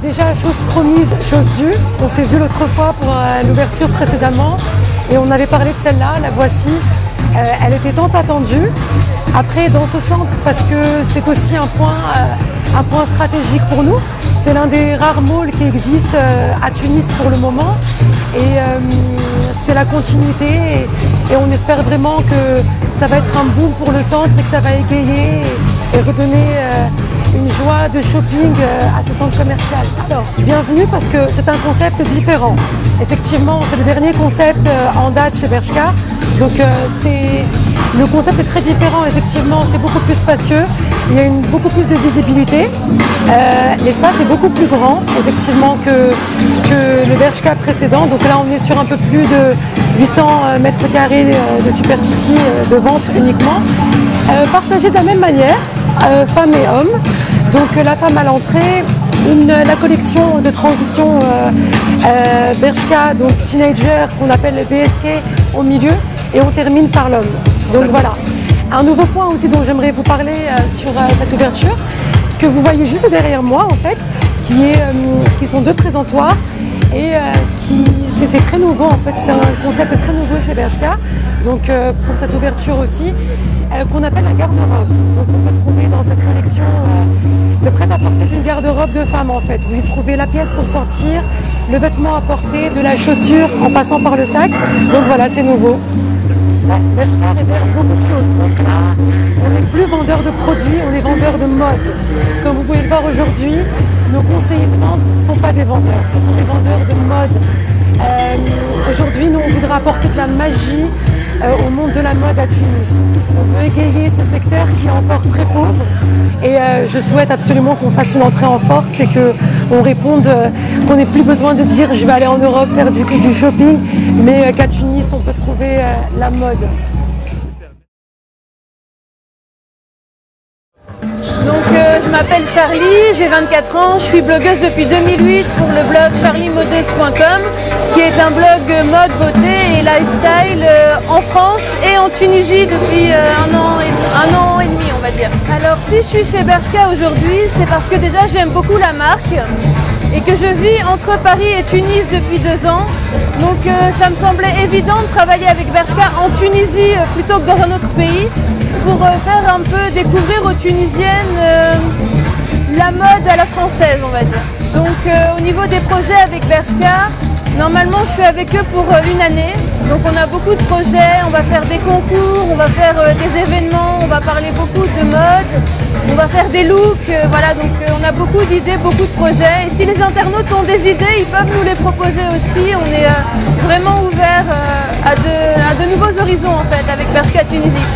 Déjà, chose promise, chose due. On s'est vu l'autre fois pour l'ouverture précédemment et on avait parlé de celle-là, la voici. Elle était tant attendue. Après, dans ce centre, parce que c'est aussi un point stratégique pour nous. C'est l'un des rares malls qui existent à Tunis pour le moment. Et c'est la continuité. Et on espère vraiment que ça va être un boom pour le centre et que ça va égayer et redonner une joie de shopping à ce centre commercial. Alors, bienvenue parce que c'est un concept différent. Effectivement, c'est le dernier concept en date chez Bershka. Donc le concept est très différent, effectivement, c'est beaucoup plus spacieux, il y a beaucoup plus de visibilité. L'espace est beaucoup plus grand, effectivement, que le Bershka précédent. Donc là, on est sur un peu plus de 800 mètres carrés de superficie de vente uniquement. Partagé de la même manière, femmes et hommes. Donc la femme à l'entrée, la collection de transition Bershka, donc teenager, qu'on appelle le BSK au milieu, et on termine par l'homme. Donc voilà. Un nouveau point aussi dont j'aimerais vous parler sur cette ouverture, ce que vous voyez juste derrière moi en fait, qui sont deux présentoirs et c'est très nouveau en fait, c'est un concept très nouveau chez Bershka. Donc pour cette ouverture aussi, qu'on appelle la garde-robe. Donc on peut trouver dans cette collection le prêt-à-porter d'une garde-robe de femme en fait. Vous y trouvez la pièce pour sortir, le vêtement à porter, de la chaussure en passant par le sac. Donc voilà, c'est nouveau. Bershka réserve beaucoup de choses. Donc là, on n'est plus vendeur de produits, on est vendeur de mode. Comme vous pouvez le voir aujourd'hui, nos conseillers de vente ne sont pas des vendeurs, ce sont des vendeurs de mode. Aujourd'hui, nous, on voudrait apporter de la magie au monde de la mode à Tunis. On veut égayer ce secteur qui est encore très pauvre et je souhaite absolument qu'on fasse une entrée en force et qu'on réponde, qu'on n'ait plus besoin de dire je vais aller en Europe faire du shopping, mais qu'à Tunis on peut trouver la mode. Donc je m'appelle Charlie, j'ai 24 ans, je suis blogueuse depuis 2008 pour le blog charliemodeuse.com qui est un blog mode, beauté et lifestyle en France et en Tunisie depuis un an et demi on va dire. Alors si je suis chez Bershka aujourd'hui, c'est parce que déjà j'aime beaucoup la marque et que je vis entre Paris et Tunis depuis 2 ans. Donc ça me semblait évident de travailler avec Bershka en Tunisie plutôt que dans un autre pays pour faire un peu découvrir aux Tunisiennes la mode à la française on va dire. Donc au niveau des projets avec Bershka, normalement je suis avec eux pour une année. Donc on a beaucoup de projets, on va faire des concours, on va faire des événements, on va parler beaucoup de mode, on va faire des looks, voilà, donc on a beaucoup d'idées, beaucoup de projets. Et si les internautes ont des idées, ils peuvent nous les proposer aussi. On est vraiment ouvert à de nouveaux horizons en fait avec Bershka Tunisie.